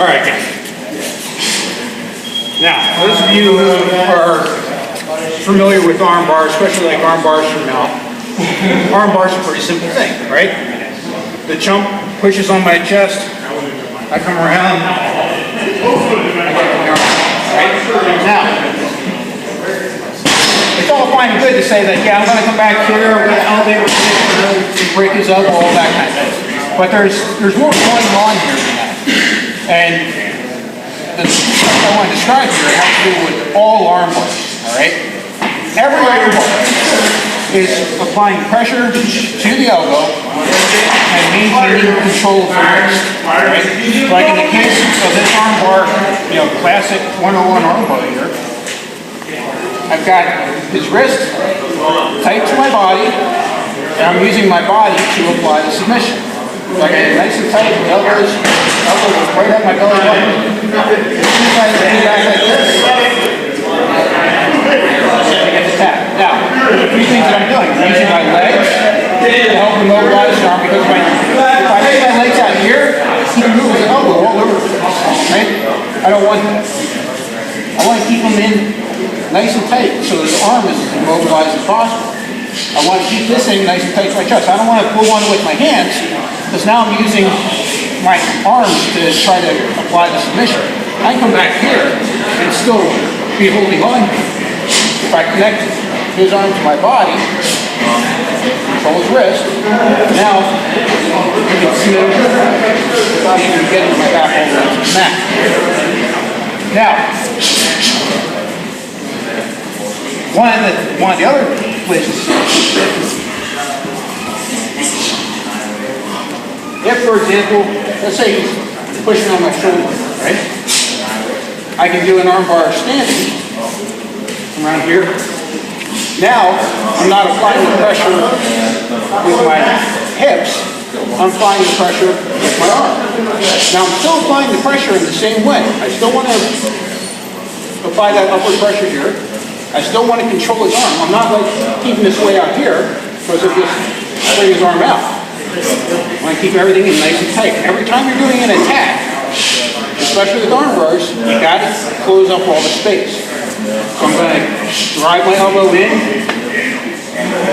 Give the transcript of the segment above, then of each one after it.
All right, guys. Now, those of you who are familiar with arm bars, especially like arm bars from Mel, arm bars are a pretty simple thing, right? The chump pushes on my chest, I come around, I get my arm, right? Now, it's all fine and good to say that, yeah, I'm going to come back here, we're going to elevate, we're going to break this up, all that kind of stuff. But there's more going on here than that. And the stuff I want to describe here has to do with all arm bars, all right? Every arm bar is applying pressure to the elbow and maintaining control of the wrist, all right? Like in the case of this arm bar, you know, classic 101 arm bar here, I've got his wrist tight to my body, and I'm using my body to apply the submission. So I got it nice and tight, elbows right at my belly button. As soon as I lean back like this, I get the tap. Now, there's a few things that I'm doing. I'm using my legs to help immobilize the arm, because if I lay my legs out here, he can move his elbow all over the place, right? I don't want that. I want to keep them in nice and tight so his arm is as immobilized as possible. I want to keep this thing nice and tight to my chest. I don't want to pull on it with my hands, because now I'm using my arms to try to apply the submission. I can come back here and still be holding on. If I connect his arm to my body, control his wrist, now you can see him without even getting my back over the mat. Now, one of the other places, if, for example, let's say he's pushing on my shoulder, right? I can do an arm bar standing around here. Now, I'm not applying the pressure with my hips, I'm applying the pressure with my arm. Now, I'm still applying the pressure in the same way. I still want to apply that upward pressure here. I still want to control his arm. I'm not like keeping this way out here because of this bring his arm out. I want to keep everything in nice and tight. Every time you're doing an attack, especially with arm bars, you got to close up all the space. So I'm going to drive my elbow in,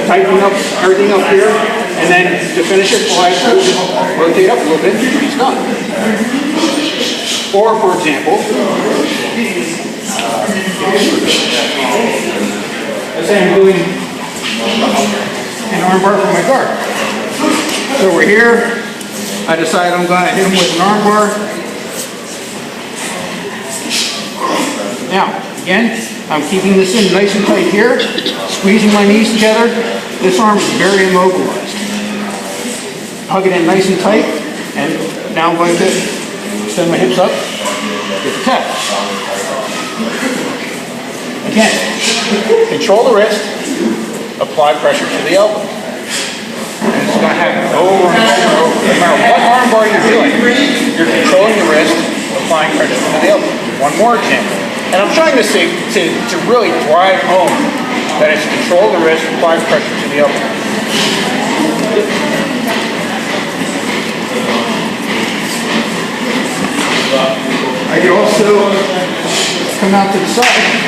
tighten up everything up here, and then to finish it, I just rotate up a little bit and he's done. Or, for example, let's say I'm doing an arm bar for my guard. So we're here, I decide I'm going to hit him with an arm bar. Now, again, I'm keeping this in nice and tight here, squeezing my knees together. This arm is very immobilized. Hug it in nice and tight, and now I'm going to extend my hips up, get the tap. Again, control the wrist, apply pressure to the elbow. And it's going to happen over and over and over. No matter what arm bar you're doing, you're controlling the wrist, applying pressure to the elbow. One more example. And I'm trying to say, to really drive home that it's control the wrist, apply pressure to the elbow. I can also come out to the side.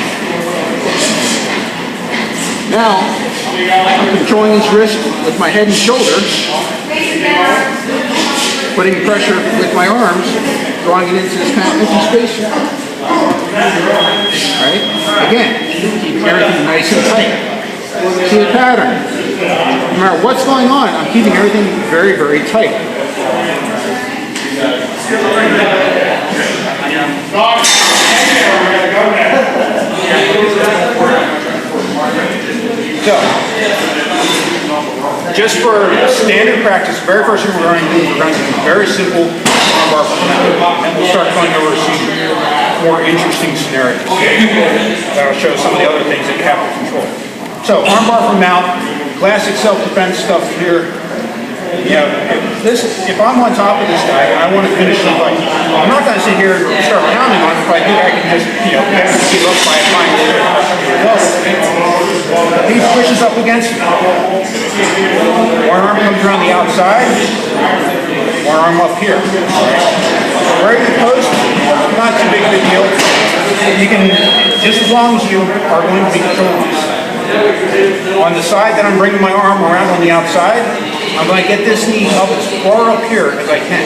Now, I'm controlling his wrist with my head and shoulder, putting pressure with my arms, drawing it into this kind of empty space here. Right? Again, keep everything nice and tight. See the pattern. No matter what's going on, I'm keeping everything very, very tight. So, just for standard practice, the very first thing we're going to do is we're going to do a very simple armbar fundamental, and we'll start going over some more interesting scenarios. That'll show some of the other things that you have to control. So, armbar from mount, classic self-defense stuff here. You know, if I'm on top of this guy, I want to finish the fight. I'm not going to sit here and start pounding on him. If I do, I can just, get him to give up by applying the he pushes up against me. One arm comes around the outside, one arm up here. Where you post, not too big of a deal. You can, just as long as you are going to be controlling this. On the side that I'm bringing my arm around on the outside, I'm going to get this knee up as far up here as I can.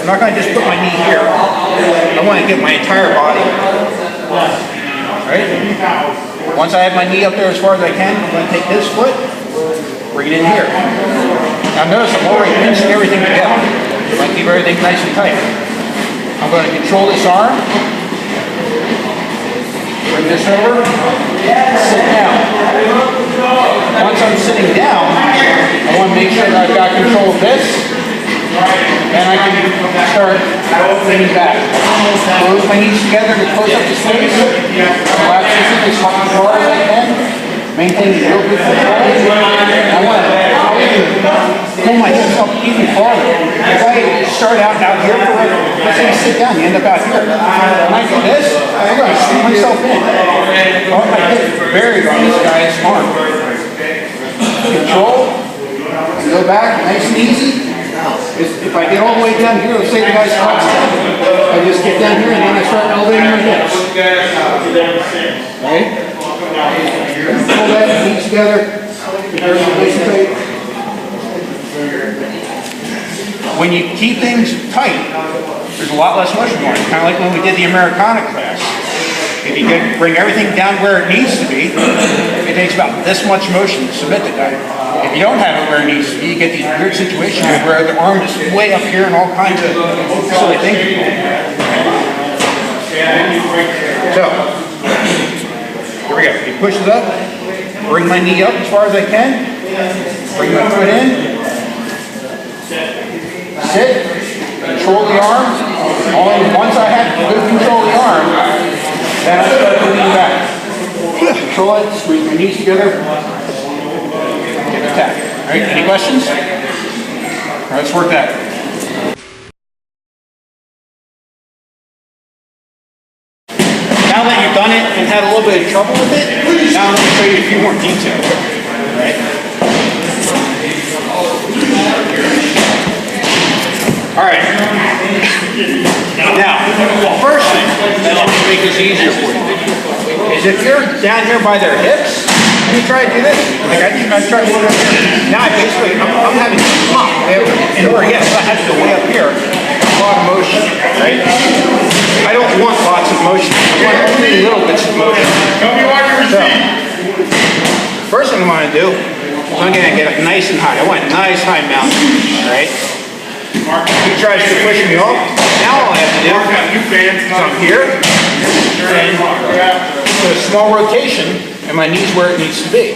I'm not going to just put my knee here. I want to get my entire body. Right? Once I have my knee up there as far as I can, I'm going to take this foot, bring it in here. Now notice I'm already pinching everything together. I want to keep everything nice and tight. I'm going to control this arm. Bring this over. Sit down. Once I'm sitting down, I want to make sure that I've got control of this. And I can start leaning back. Close my knees together to close up the space. Relax this as hard as I can. Maintain real good control. I want to pull my hips up even farther. If I start out here for it, let's say you sit down, you end up out here. When I do this, I'm going to squeeze myself in. I want my hips buried on this guy's arm. Control. Go back, nice and easy. If I get all the way down here, let's say the guy squats down. I just get down here and then I start elevating my hips. Right? Pull that knees together. Nice and tight. When you keep things tight, there's a lot less motion going. Kind of like when we did the Americana class. If you bring everything down where it needs to be, it takes about this much motion to submit the guy. If you don't have it where it needs to be, you get these weird situations where the arm is way up here and all kinds of silly things. So, here we go. He pushes up, bring my knee up as far as I can, bring my foot in, sit, control the arm. Once I have good control of the arm, then I start to lean back. Control it, squeeze my knees together, get the tap. All right, any questions? All right, let's work that. Now that you've done it and had a little bit of trouble with it, now I'm going to show you a few more details. All right? All right. Now, the first thing that'll make this easier for you is if you're down here by their hips, you try to do this. Like I tried to do it up here. Now I'm having to pop in order. Yes, I have to go way up here. A lot of motion, right? I don't want lots of motion. I want only little bits of motion. So, first thing I'm going to do is I'm going to get it nice and high. I want a nice high mountain, all right? He tries to push me off. Now all I have to do is I'm here and do a small rotation and my knee's where it needs to be.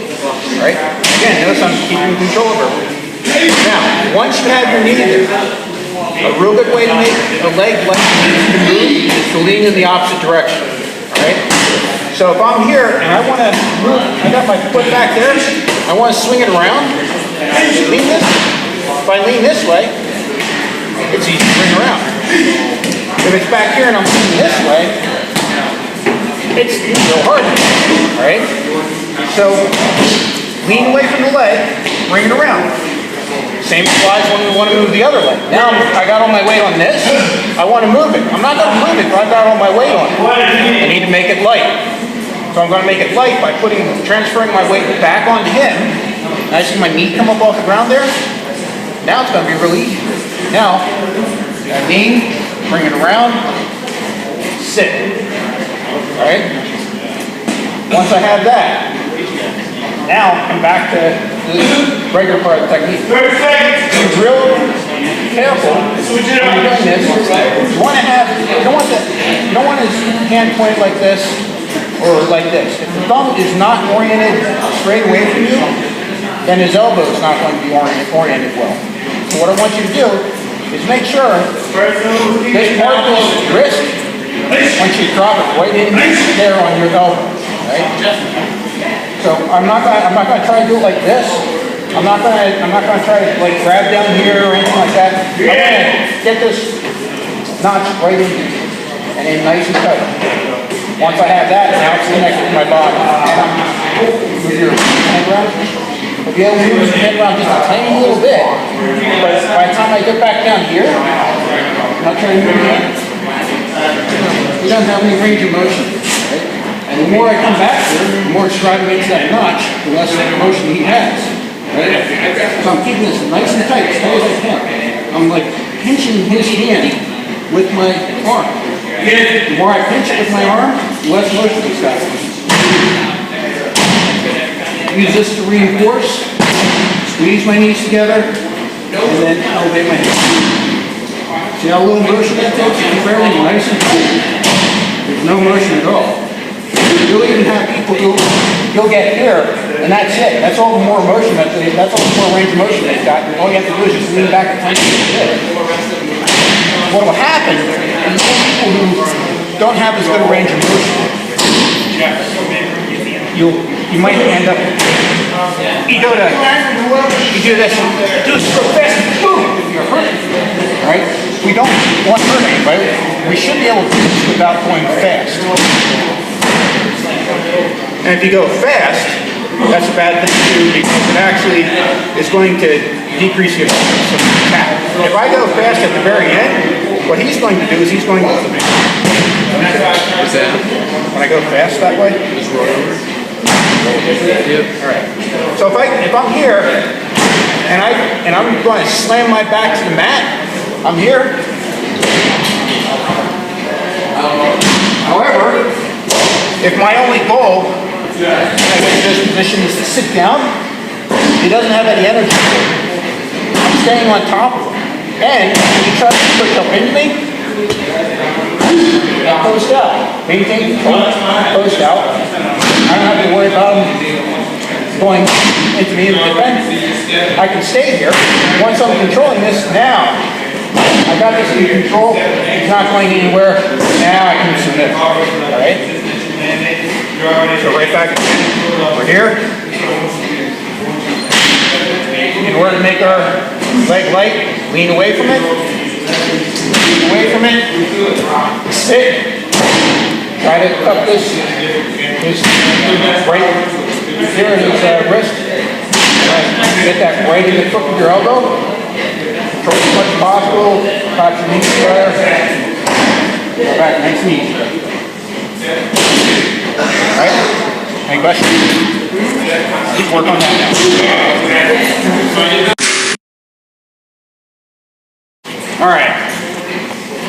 Right? Again, notice I'm keeping control of it. Now, once you have your knee there, a real good way to make the leg less to move is to lean in the opposite direction. Alright? So if I'm here and I want to move, I got my foot back there, I want to swing it around, lean this. If I lean this way, it's easy to bring around. If it's back here and I'm leaning this way, it's real hard, right? So, lean away from the leg, bring it around. Same applies when we want to move the other leg. Now I got all my weight on this, I want to move it. I'm not going to move it, but I've got all my weight on it. I need to make it light. So I'm going to make it light by transferring my weight back onto him. And I see my knee come up off the ground there. Now it's going to be really easy. Now, I lean, bring it around, sit. Alright? Once I have that, now come back to the regular part of the technique. Be real careful when you're doing this. You want to have, you don't want his hand pointed like this or like this. If the thumb is not oriented straight away from you, then his elbow is not going to be oriented well. So what I want you to do is make sure this part of this wrist, once you drop it right in there on your elbow, right? So I'm not gonna try to do it like this. I'm not gonna try to like grab down here or anything like that. I'm gonna get this notch right in here and then nice and tight. Once I have that, now it's connected to my body. Move your hand around. If you move your hand around just a tiny little bit, but by the time I get back down here, not trying to move him. He doesn't have any range of motion. Right? And the more I come back here, the more it's driving into that notch, the less motion he has. Right? So I'm keeping this nice and tight, as tight as I can. I'm like pinching his hand with my arm. The more I pinch it with my arm, the less motion he's got. Use this to reinforce, squeeze my knees together, and then elevate my hips. See how little motion that takes? It's fairly nice and cool. There's no motion at all. You'll even have people who you'll get here, and that's it. That's all the more motion, that's all the more range of motion they've got. All you have to do is just lean back and punch it. What will happen is people who don't have as good a range of motion, you might end up, you do this, do this real fast, boom, you're hurting, right? We don't want to hurt anybody. We should be able to do this without going fast. And if you go fast, that's a bad thing to do because it actually is going to decrease your attack. If I go fast at the very end, what he's going to do is he's going to... When I go fast that way? Alright. So if I'm here and I'm going to slam my back to the mat, I'm here. However, if my only goal when I get to this position is to sit down, he doesn't have any energy. I'm staying on top of him. And when he tries to push up into me, I post out. Maintain control, post out. I don't have to worry about him going into me in the defense. I can stay here. Once I'm controlling this, now I got this in control. It's not going anywhere. Now I can submit. Alright? So right back again. We're here. In order to make our leg light, lean away from it. Lean away from it. Sit. Try to cup this. His right here in his wrist. Get that right in the crook of your elbow. Control as much as possible. Crouch your knees there. Go back nice and easy. Alright? Any questions? Keep work on that now. Alright.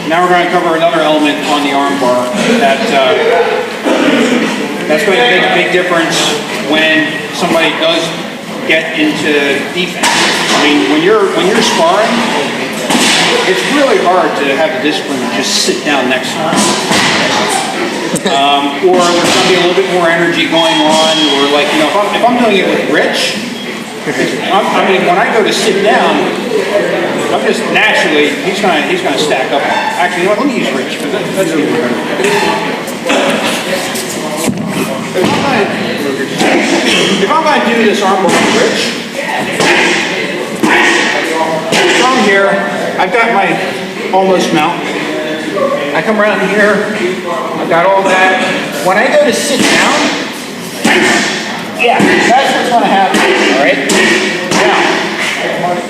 Now we're going to cover another element on the arm bar that's going to make a big difference when somebody does get into defense. I mean, when you're sparring, it's really hard to have the discipline to just sit down next to them. Or there's going to be a little bit more energy going on, or like, you know, if I'm doing it with Rich, I mean, when I go to sit down, I'm just naturally, he's gonna stack up. Actually, you know what, let me use Rich, because that's even better. If I'm going to do this armbar with Rich, from here, I've got my almost mount. I come around here, I've got all that. When I go to sit down, yeah, that's what's going to happen, all right? Now,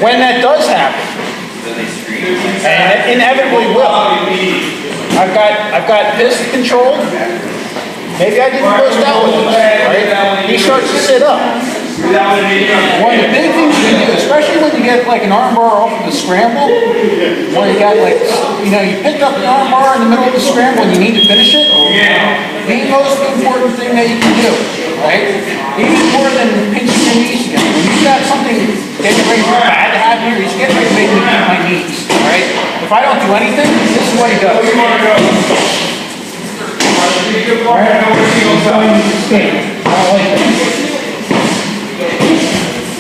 when that does happen, and it inevitably will, I've got this controlled. Maybe I didn't post out with this, right? He starts to sit up. One of the big things you do, especially when you get like an arm bar off of the scramble, when you got like, you know, you pick up the arm bar in the middle of the scramble and you need to finish it, the most important thing that you can do, right? Even more than pinching your knees together. When you got something getting ready for bad to happen here, he's getting ready to make me beat my knees, right? If I don't do anything, this is what he does.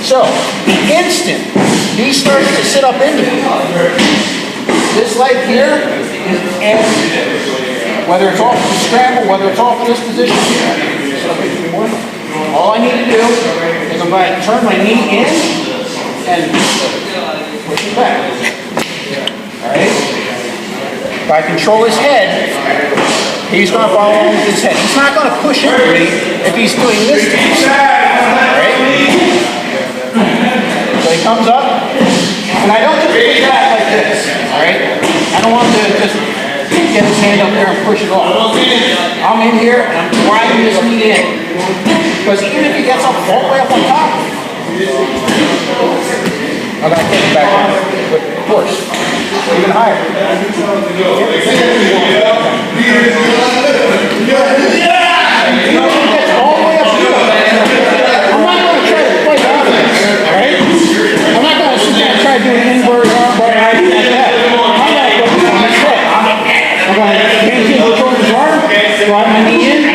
So, the instant he starts to sit up into me, this leg here is empty. Whether it's off of the scramble, whether it's off of this position, all I need to do is I'm going to turn my knee in and push it back. Alright? If I control his head, he's going to follow along with his head. He's not going to push into me if he's doing this to me. Alright? So he comes up, and I don't just push back like this. Alright? I'm don't want to just get his hand up there and push it off. I'm in here and I'm driving this knee in. Because even if he gets up all the way up on top, I'm going to take it back down. But of course, even higher. All the way up here. I'm not going to try to play out of this, alright? I'm not going to sit there and try to do an inverted armbar or anything like that. I'm going to focus on this foot. I'm going to maintain control of his arm, drive my knee in.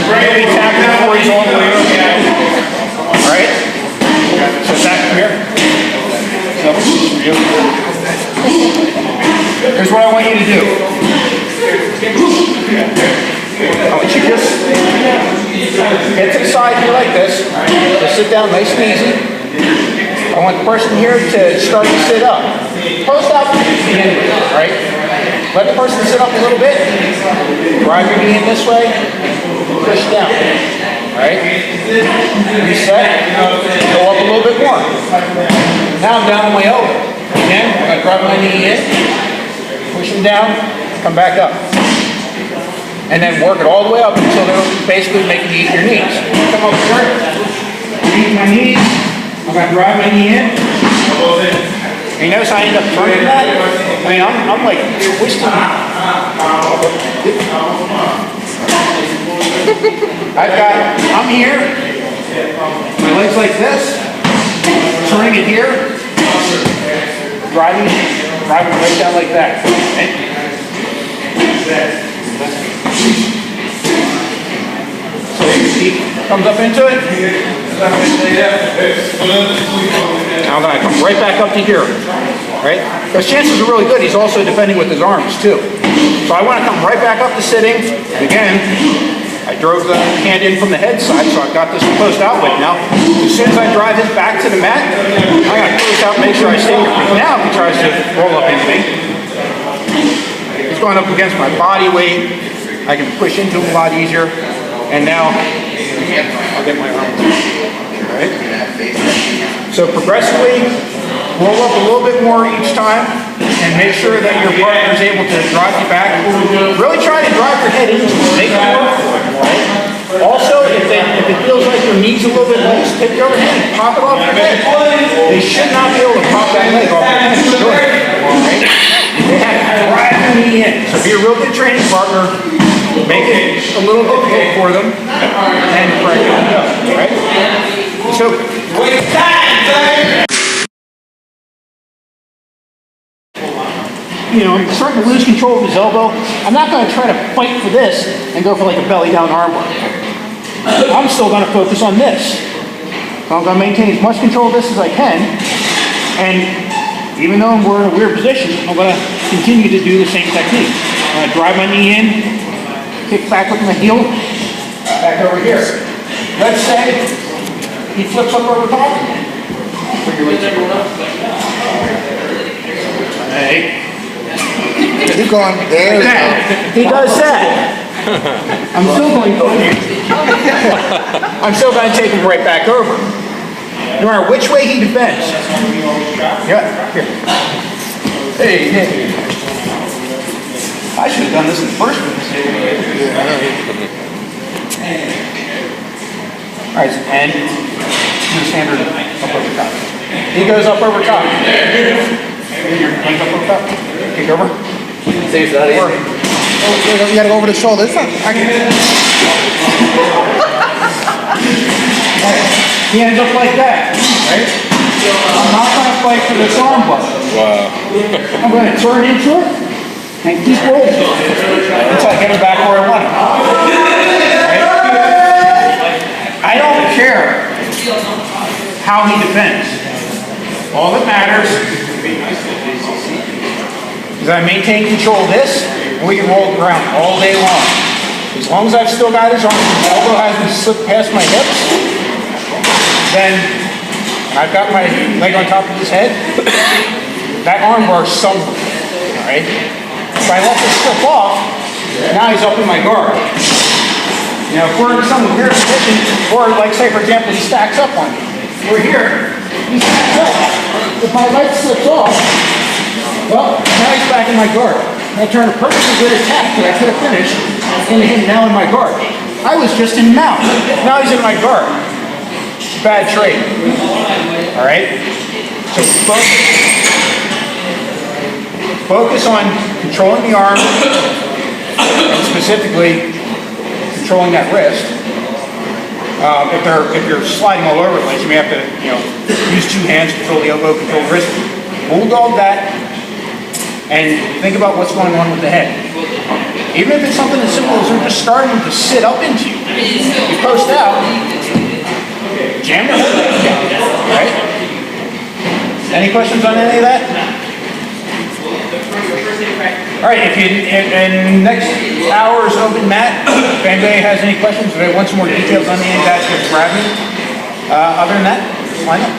Really tap it before he's all the way up. Alright? So tap him here. So, here's what I want you to do. I want you to just get to the side here like this. Just sit down nice and easy. I want the person here to start to sit up. Post out the end, right? Let the person sit up a little bit. Drive your knee in this way. Push down. Right? Reset. Go up a little bit more. Now I'm down on my elbow. Again, I'm going to drive my knee in. Push them down. Come back up. And then work it all the way up until they're basically making you eat your knees. Come over here. Eat my knees. I'm going to drive my knee in. And you notice I end up turning that? I mean, I'm like twisting. I'm here. My legs like this. Turning it here. Driving right down like that. Okay? So he comes up into it. Now I'm going to come right back up to here, right? Because chances are really good he's also defending with his arms too. So I want to come right back up to sitting. Again, I drove the hand in from the head side, so I've got this closed out with now. As soon as I drive his back to the mat, I got to close out, make sure I stay here. Now he tries to roll up into me. He's going up against my body weight. I can push into him a lot easier. And now I'll get my arm. Right? So progressively, roll up a little bit more each time and make sure that your partner is able to drive you back. Really try to drive your head into it. Make it work. Right? Also, if it feels like your knee's a little bit loose, take your other hand, pop it off your head. They should not be able to pop that leg off your head. Right? They have to drive the knee in. So be a real good training partner. Make it a little difficult for them and correct it up. Right? So, you know, I'm starting to lose control of his elbow. I'm not going to try to fight for this and go for like a belly down armbar. I'm still going to focus on this. So I'm going to maintain as much control of this as I can. And even though we're in a weird position, I'm going to continue to do the same technique. I'm going to drive my knee in, kick back with my heel, back over here. Let's say he flips up over top. Hey. Keep going. There we go. He does that. I'm still going to take him right back over. No matter which way he defends. Yeah, here. Hey. I should have done this in the first place. All right, and do the standard up over top. He goes up over top. Your hands up over top. Kick over. Saves that easy. Oh, you gotta go over the shoulder. It's not. He ends up like that, right? I'm not going to fight for this arm bar. Wow. I'm going to turn into it and keep rolling until I get him back where I want him. Right? I don't care how he defends. All that matters is I maintain control of this, and we can roll it around all day long. As long as I've still got his arm, his elbow hasn't slipped past my hips, then I've got my leg on top of his head. That arm bar is somewhere, all right? If I let this slip off, now he's up in my guard. You know, if we're in some weird position, or like say for example, he stacks up on me, We're here. He's back up. If my leg slips off, well, now he's back in my guard. I turned a perfectly good attack that I could have finished into him now in my guard. I was just in mount. Now he's in my guard. Bad trade. All right? So focus on controlling the arm, and specifically controlling that wrist. If you're sliding all over the place, you may have to, use two hands to control the elbow, control the wrist. Bulldog that, and think about what's going on with the head. Even if it's something as simple as they're just starting to sit up into you. You post out, jam the head down, right? Any questions on any of that? All right, in next hour's open mat, if anybody has any questions, if they want some more details on the impact, just grab me. Other than that, line up.